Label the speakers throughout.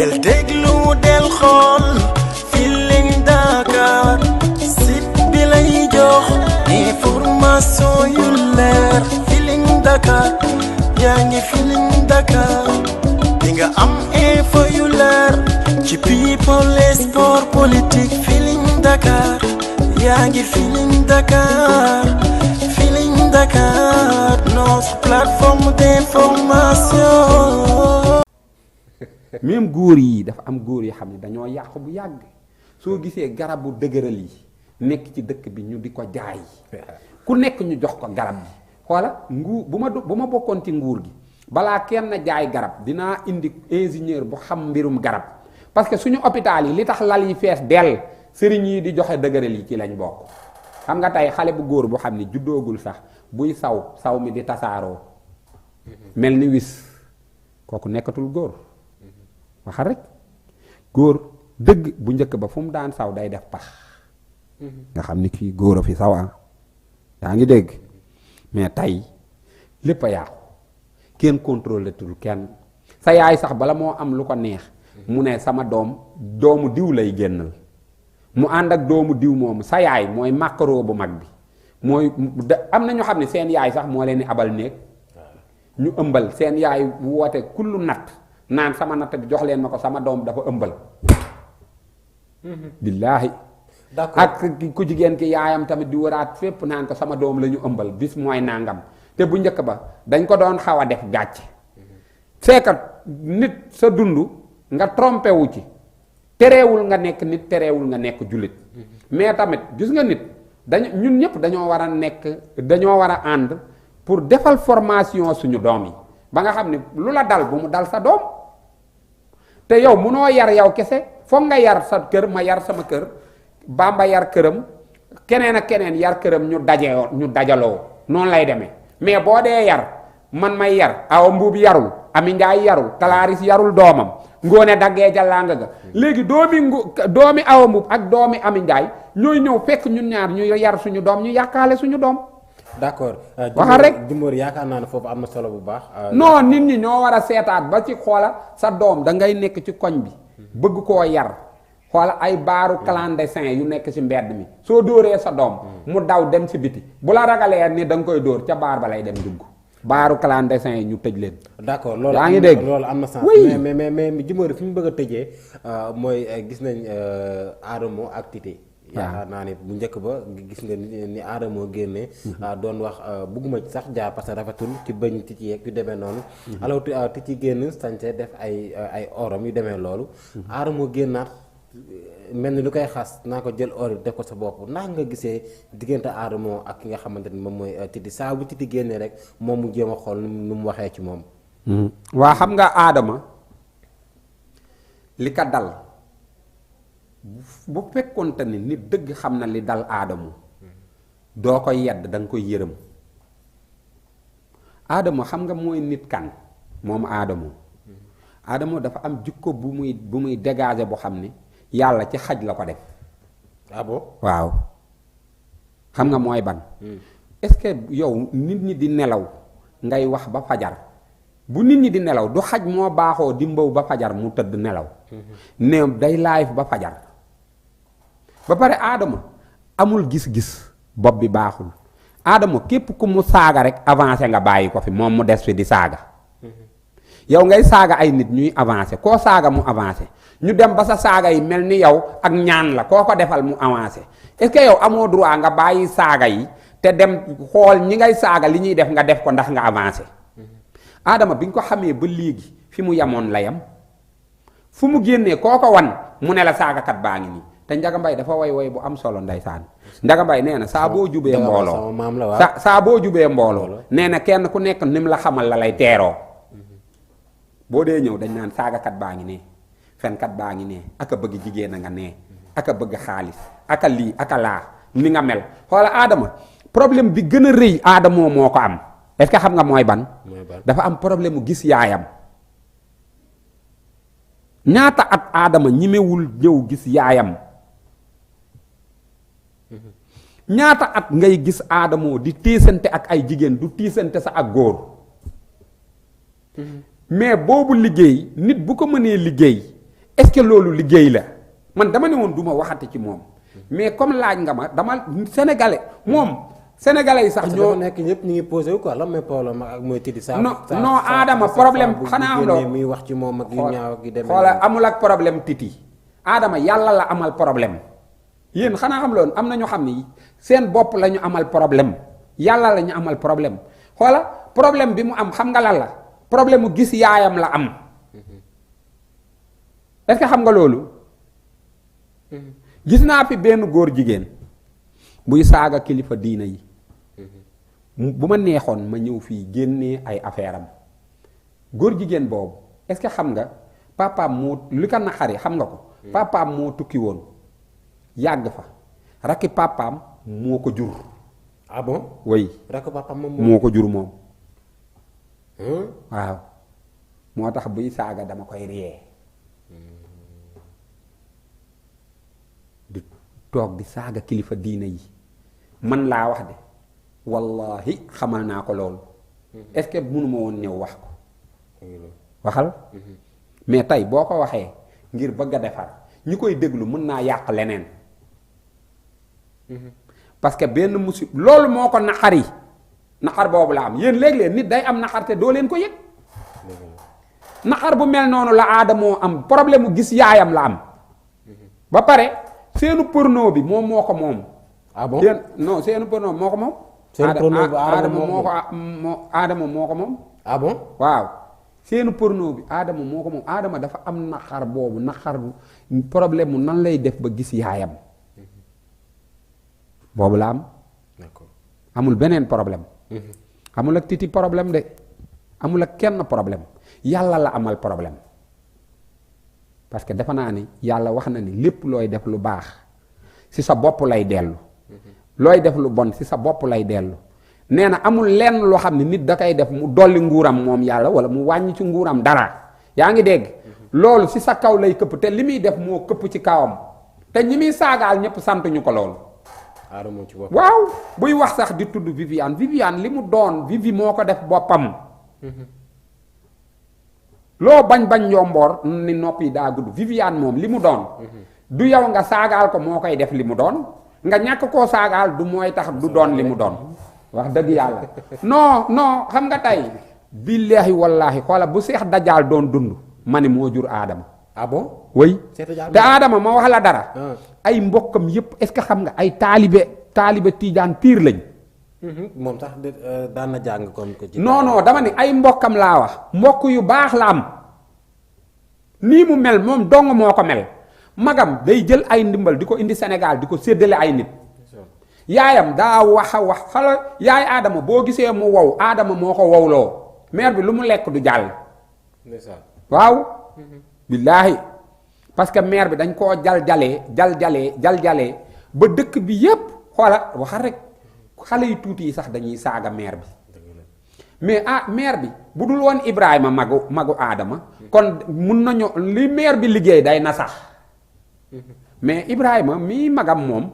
Speaker 1: del déglu del xool Feeling Dakar site bi lay jox information yu leer Feeling Dakar yaa ngi Feeling Dakar di nga am info yu leer ci people et sport politique Feeling Dakar yaa ngi Feeling Dakar Feeling Dakar notre plateforme d'information.
Speaker 2: même góor yi dafa am góor yoo xam ne dañoo yàqu bu yàgg soo gisee garabu dëgëral yi nekk ci dëkk bi ñu di ko jaay ku nekk ñu jox ko garab bi xoola nguur bu ma bokkoon ci nguur gi balaa kenn jaay garab dinaa indi ingénieur bu xam mbirum garab parce que suñu hôpital yi li tax lal yi fees dell sëriñ yi di joxe dëgëral yi ci lañ bokk. xam nga tey xale bu góor bu xam ne juddoogul sax buy saw mi di tasaaroo mel ni wis kooku nekkatul góor waxal rek góor dëgg bu njëkk ba fu mu daan saw day def pax nga xam ni kii góor a fi saw yaa ngi dégg mais tey lépp a yàqu kenn contrôlé tul kenn sa yaay sax bala moo am lu ko neex mu ne sama doomu diw lay génnal mu ànd ak doomu diw moomu sa yaay mooy màkkaroo bu mag bi mooy am na ñu xam ne seen yaay sax moo leen di abal néeg ñu ëmbal seen yaay woote kullu natt naan sama natt bi jox leen ma ko sama doom dafa ëmbal billaahi ak ku jigéen ki yaayam tamit di waraat fépp naan ko sama doom la ñu ëmbal bis mooy nangam te bu njëkk ba dañ ko doon xaw a def gàcce fekkat nit sa dund nga trompé wu ci terewul nga nekk nit terewul nga nekk jullit mais tamit gis nga nit ñun ñëpp dañoo war a ànd pour defal formation suñu doom yi ba nga xam ne lu la dal bu mu dal sa doom te yow munoo yar yow kese foog nga yar sa kër ma yar sama kër Bamba yar këram keneen ak keneen yar këram ñu dajaloo noonu lay demee mais boo dee yar man may yar awa mbuub yarul Ami Njaay yarul Talaaris yarul doomam ngoone daggee jàllanga ga léegi doomi awa mbuub ak doomi Ami Njaay ñooy ñëw fekk ñun ñaar ñu yar suñu doom ñu yàqaale suñu doom.
Speaker 3: d'accord
Speaker 2: waxal rek
Speaker 3: Jimbori yaakaar naa ne foofu am na solo bu baax.
Speaker 2: non nit ñi ñoo war a seetaat ba ci xoola sa doom da ngay nekk ci koñ bi bëgg koo yar xoola ay baaru clandestin yu nekk ci mbedd mi soo dóoree sa doom mu daw dem ci biti bu la ragalee ni da nga koy dóor ca baar ba lay dem dugg baaru clandestin yi ñu tëj leen.
Speaker 3: d'accord loolu
Speaker 2: yaa ngi dégg
Speaker 3: loolu am na sens. mais Jimbori fi ñu bëgg a tëjee mooy gis nañ Adamo ak Titi. yaakaar naa ne bu njëkk ba gis nga ni Adamo génnee doon wax bugguma ci sax jaar parce que rafetul ci bëñ Titi yeeg yu demee noonu alors Titi génn sañse def ay oram yu demee loolu Adamo génnaat mel ni lu koy xas naa ko jël or def ko sa bopp ndax nga gisee diggante Adamo ak ki nga xamante ni moom mooy Titi saa bu Titi génnee rek moom mu jéem a xool nu mu waxee ci moom
Speaker 2: waa xam nga Adama li ka dal bu fekkonte ni nit dëgg xam na li dal Adamo doo ko yedd da nga koy yërëm Adamo xam nga mooy nit kan moom Adamo dafa am jikko bu muy dégager boo xam ne yàlla ci xaj la ko def.
Speaker 3: ah bon
Speaker 2: waaw xam nga mooy ban. est-ce que yow nit ñi di nelaw ngay wax ba fajar bu nit ñi di nelaw du xaj moo baaxoo di mbaw ba fajar mu tëdd nelaw. ne day live ba fajar. ba pare Adama amul gis-gis bopp bi baaxul Adama képp ku mu saaga rek avancé nga bàyyi ko fi moom mu des fi di saaga. yow ngay saaga ay nit ñuy avancé koo saaga mu avancé ñu dem ba sa saaga yi mel ni yow ak ñaan la koo ko defal mu avancé est-ce que yow amoo droit nga bàyyi saaga yi te dem xool ñi ngay saaga li ñuy def nga def ko ndax nga avancé. Adama bi nga ko xamee ba léegi fi mu yamoon la yam fu mu génnee koo ko wan mu ne la saagakat baa ngi nii te Njaga Mbay dafa woy bu am solo ndeysaan Njaga Mbay nee na saa boo jubee mbooloo saa boo jubee mbooloo nee na kenn ku nekk nim la xamal la lay teeroo. boo dee ñëw dañ naan saagakat baa ngi nee fenkat baa ngi nee aka bëgg jigéen a nga nee aka bëgg xaalis aka lii aka laa ni nga mel xoola Adama problème bi gën a rëy Adamo moo ko am est-ce que xam nga mooy ban dafa am problème mu gis yaayam ñaata at Adama ñimewul ñëw gis yaayam ñaata at ngay gis Adamo di tiisante ak ay jigéen du tiisante sa ak góor mais boobu liggéey nit bu ko mënee liggéey est-ce que loolu liggéey la man dama ne woon du ma waxati ci moom mais comme laaj nga ma dama sénégalais moom sénégalais yi sax ñoo
Speaker 3: nekk ñëpp ñu ngi posé wu quoi lan mooy problème ak mooy Titi Sarr.
Speaker 2: non Adama problème xanaa am loo
Speaker 3: muy wax ci moom ak yu ñaaw ak yu demee
Speaker 2: xoola amul ak problème Titi Adama yàlla la amal problème yéen xanaa xam loolu am na ñoo xam ni seen bopp la ñu amal problème yàlla la ñu amal problème xoola problème bi mu am xam nga lan la problème mu gis yaayam la am est-ce que xam nga loolu gis naa fi benn góor jigéen buy saaga kilifa diina yi bu ma neexoon ma ñëw fii génnee ay affaire am góor jigéen boobu est-ce que xam nga papaam moo li ko naqari xam nga ko papaam moo tukki woon yàgg fa rakki papaam moo ko jur.
Speaker 3: ah bon.
Speaker 2: oui
Speaker 3: rakki papaam
Speaker 2: moo ko jur moom. waaw moo tax buy saaga dama koy ree di toog di saaga kilifa diina yi man laa wax de wallahi xamal naa ko loolu est-ce que mënuma woon ñëw wax ko waxal mais tey boo ko waxee ngir bëgg a defar ñi koy déglu mën naa yàq leneen parce que benn musib loolu moo ko naqari naqar boobu la am yéen léeg-léeg nit day am naqar te doo leen ko yëg naqar bu mel noonu la aadamoo am problème mu gis yaayam la am ba pare seenu porno bi moom moo ko moom.
Speaker 3: ah bon
Speaker 2: non seenu porno moo ko moom.
Speaker 3: seen porno bi
Speaker 2: aadama moo ko moom.
Speaker 3: ah bon
Speaker 2: waaw seenu porno bi aadama moo ko moom aadama dafa am naqar boobu naqar problème mu nan lay def ba gis yaayam boobu la am.
Speaker 3: d'accord
Speaker 2: amul beneen problème. amul ak Titi problème de amul ak kenn problème yàlla la amal problème parce que defe naa ni yàlla wax na ni lépp looy def lu baax ci sa bopp lay dellu looy def lu bon ci sa bopp lay dellu nee na amul lenn loo xam ne nit da koy def mu dolli nguuram moom yàlla wala mu wàññi ci nguuram dara yaa ngi dégg loolu ci sa kaw lay këpp te li muy def moo këpp ci kawam te ñi muy saagaal ñëpp santuñu ko loolu. waaw buy wax sax di tudd Viviane li mu doon Vivi moo ko def boppam loo bañ yomboor ni nopp yi daa gudd Viviane moom li mu doon du yow nga saagaal ko moo koy def li mu doon nga ñàkk koo saagaal du mooy tax du doon li mu doon wax dëgg yàlla non xam nga tey billaahi wallaahi xoola bu Seex Dajaal doon dund ma ni moo jur Aadama.
Speaker 3: ah bon
Speaker 2: oui te Adama ma wax la dara ay mbokkam yépp est-ce que xam nga ay taalibe tiijaan piir lañ
Speaker 3: moom sax daan na jàng comme que
Speaker 2: non dama ni ay mbokkam laa wax mbokk yu baax la am nii mu mel moom dong moo ko mel magam day jël ay ndimbal di ko indi Sénégal di ko séddale ay nit yaayam daa wax a wax xala yaay Adama boo gisee mu wow Adama moo ko wowloo mère bi lu mu lekk du jàll waaw billaahi parce que maire bi dañ koo jal-jalee ba dëkk bi yépp xoola waxal rek xale yu tuuti yi sax dañuy saaga maire bi mais maire bi bu dul woon Ibrahima magu Adama kon mun nañu li maire bi liggéey day na sax mais Ibrahima mii magam moom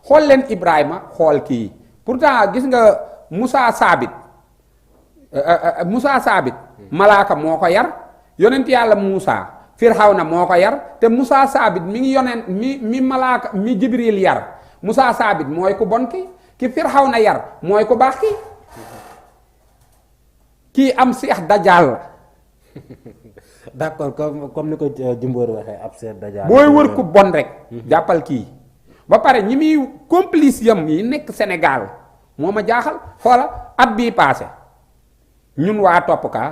Speaker 2: xool leen Ibrahima xool kii pourtant gis nga Moussa Saabit malaaka moo ko yar yonent yàlla Moussa Firawna moo ko yar te Moussa Saabit mi ngi yonent mi malaaka mi Jibril yar Moussa Saabit mooy ku bon ki Firawna yar mooy ku baax kii am Seex Dajaal la
Speaker 3: d'accord comme ni ko Jimbóor waxee ab Seex Dajaal
Speaker 2: booy wër ku bon rek jàppal kii ba pare ñi muy complice yam yi nekk Sénégal moo ma jaaxal xoola at bii paase ñun waa Topp Ka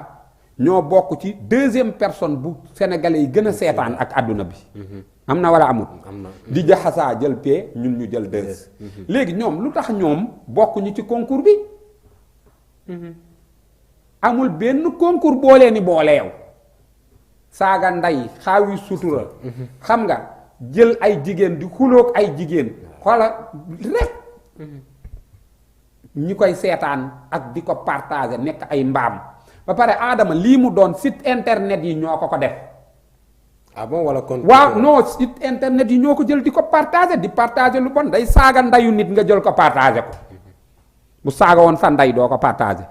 Speaker 2: ñoo bokk ci deuxième personne bu sénégalais yi gën a seetaan ak àdduna bi am na wala amut di jaxasaa jël pee ñun ñu jël deux léegi ñoom lu tax ñoom bokkuñu ci concours bi amul benn concours boolee ni boole yow saaga nday xaawi sutura xam nga jël ay jigéen di xuloog ay jigéen xoola rek ñi koy seetaan ak di ko partager nekk ay mbaam ba pare Adama lii mu doon site internet yi ñoo ko def.
Speaker 3: ah bon wala kon.
Speaker 2: waaw non site internet yi ñoo ko jël di ko partager di partager lu bon day saaga ndayu nit nga jël ko partager ko bu saaga woon sa nday doo ko partager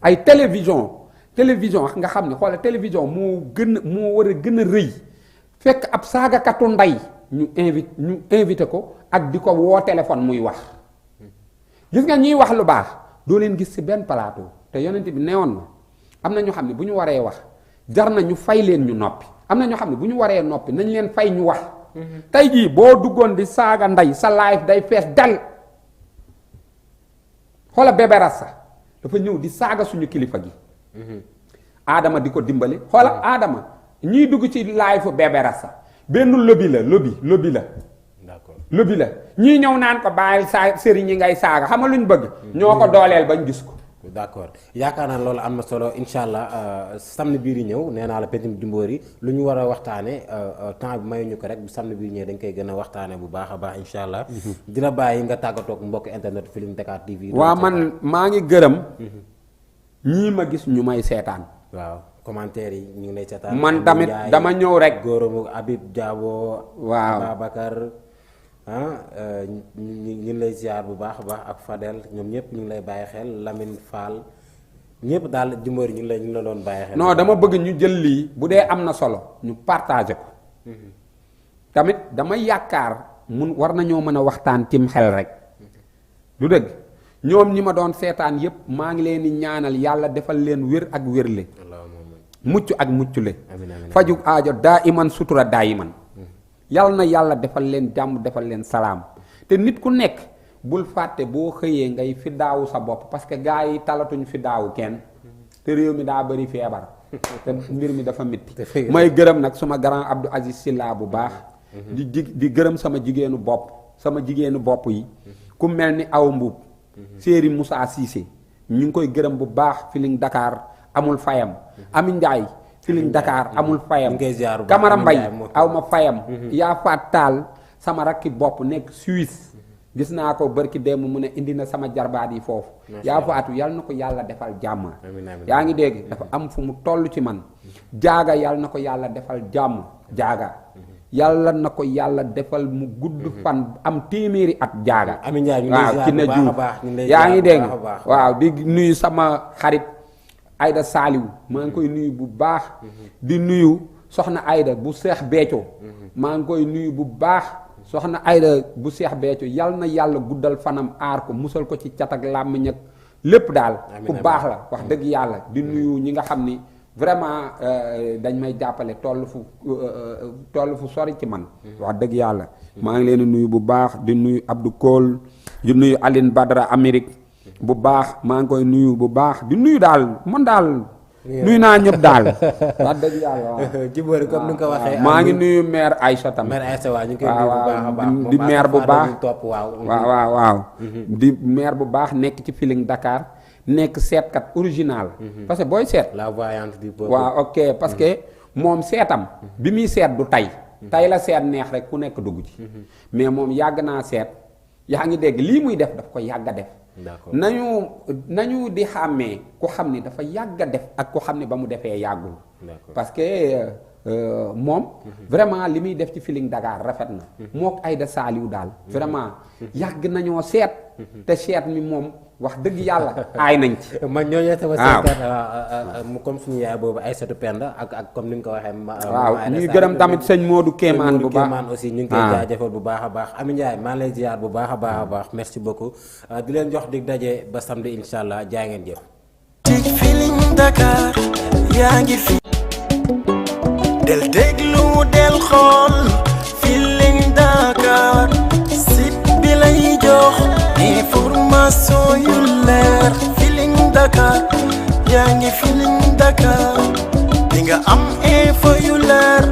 Speaker 2: ay télévision nga xam ne xoola télévision moo war a gën a rëy fekk ab saagakatu ndey ñu invité ko ak di ko woo téléphone muy wax gis nga ñuy wax lu baax doo leen gis ci benn plateau te yonent bi newoon na am na ñoo xam ne bu ñu waree wax jar na ñu fay leen ñu noppi am na ñoo xam ne bu ñu waree noppi nañ leen fay ñu wax tey jii boo duggoon di saaga ndey sa live day fees dal xoola Bébé Rasta dafa ñëw di saaga suñu kilifa gi Adama di ko dimbali xoola Adama ñiy dugg ci live Bébé Rasta benn lobby la d'accord lobby la ñii ñëw naan ko bàyyil sëriñ yi ngay saaga xam nga lu ñu bëgg ñoo ko dooleel bañ gis ko
Speaker 3: d'accord yaakaar naa loolu am na solo incha allah samedi bii di ñëw nee naa la Pencum Jimbori lu ñu war a waxtaane temps bi mayuñu ko rek bu samedi bii ñëwee dañ koy gën a waxtaane bu baax a baax incha allah di la bàyyi nga tàggatoog mbokk internet Feeling Dakar TV
Speaker 2: waaw man maa ngi gërëm ñii ma gis ñu may seetaan
Speaker 3: waaw commentaire yi ñu ngi lay seetaan
Speaker 2: man tamit dama ñëw rek
Speaker 3: góoramu Habib Diabo
Speaker 2: waaw
Speaker 3: Babacar ñu ngi lay ziar bu baax a baax ak Fadel ñoom ñëpp ñu ngi lay bàyyi xel Lamine Fall ñëpp daal Jimbori ñu ngi la doon bàyyi xel.
Speaker 2: non dama bëgg ñu jël lii bu dee am na solo ñu partagé ko tamit dama yaakaar war nañoo mën a waxtaan cim xel rek du dëgg ñoom ñi ma doon seetaan yëpp maa ngi leen di ñaanal yàlla defal leen wér ak wérle mucc ak muccule faju aajo daa iman sutura daa iman yal na yàlla defal leen jàmm defal leen salaam te nit ku nekk bul fàtte boo xëyee ngay fi daawu sa bopp parce que gars yi talatuñ fi daawu kenn te réew mi daa bëri feebar te mbir mi dafa métti may gërëm nag suma grand Abdou Aziz Silla bu baax di gërëm sama jigéenu bopp yi ku mel ni aw mbuub séeri Moussa Cissé ñu ngi koy gërëm bu baax Feeling Dakar amul fayam Ami Ndiaye Feeling Dakar amul fayam Camara Mbaye aw ma fayam yaa faat taal sama rakki bopp nekk Suisse gis naa ko barki démb mu ne indi na sama jarbaat yi foofu yaa faatu yal na ko yàlla defal jàmm yaa ngi dégg dafa am fu mu toll ci man jaaga yal na ko yàlla defal jàmm jaaga yàlla na ko yàlla defal mu gudd fan am téeméeri at jaaga waaw ci na juuf yaa ngi dégg waaw di nuyu sama xarit Aïda Saliou maa ngi koy nuyu bu baax di nuyu soxna Aïda bu Seex Béthio maa ngi koy nuyu bu baax soxna Aïda bu Seex Béthio yal na yàlla guddal fanam aar ko musal ko ci cat ak làmmiñ ak lépp daal ku baax la wax dëgg yàlla di nuyu ñi nga xam ni vraiment dañ may jàppale toll fu sori ci man wax dëgg yàlla maa ngi leen di nuyu bu baax di nuyu Abdou Kool di nuyu Aline Badara Amérique bu baax maa ngi koy nuyu bu baax di nuyu daal man daal nuyu naa ñëpp daal wax dëgg yàlla waaw
Speaker 3: Jimbori comme ni nga ko waxee
Speaker 2: maa ngi nuyu maire Aïcha tam
Speaker 3: maire Aïcha waaw ñu ngi koy nuyu bu baax a baax
Speaker 2: di maire bu baax
Speaker 3: waaw
Speaker 2: di maire bu baax nekk ci Feeling Dakar nekk seetkat original parce que booy seet
Speaker 3: la voyante du peuple
Speaker 2: waaw ok parce que moom seetam bi muy seet du tey la seet neex rek ku nekk dugg ci mais moom yàgg naa seet yaa ngi dégg lii muy def daf ko yàgg a def nañu di xàmmee ku xam ni dafa yàgg a def ak ku xam ni ba mu defee yàggul parce que moom vraiment li muy def ci Feeling Dakar rafet na mook Aïda Saliou daal vraiment yàgg nañoo seet te seet mi moom wax dëgg yàlla aay nañ ci
Speaker 3: man ñooñu sama seetkat comme suñu yaay boobu Aïssatou Penda ak comme ni nga ko waxee
Speaker 2: waaw ñuy gërëm tamit sëñ Modou Kéemaan bu baax
Speaker 3: aussi ñu ngi koy jaajëfal bu baax a baax Ami Ndiaye maa ngi lay ziar bu baax a baax a baax merci beaucoup di leen jox dig daje ba samedi insha allah jaay ngeen jëf
Speaker 1: ci Feeling Dakar yaa ngi fi del déglu del xool Feeling Dakar site bi lay jox information yu leer Feeling Dakar yaa ngi Feeling Dakar di nga am info yu leer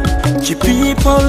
Speaker 1: ci people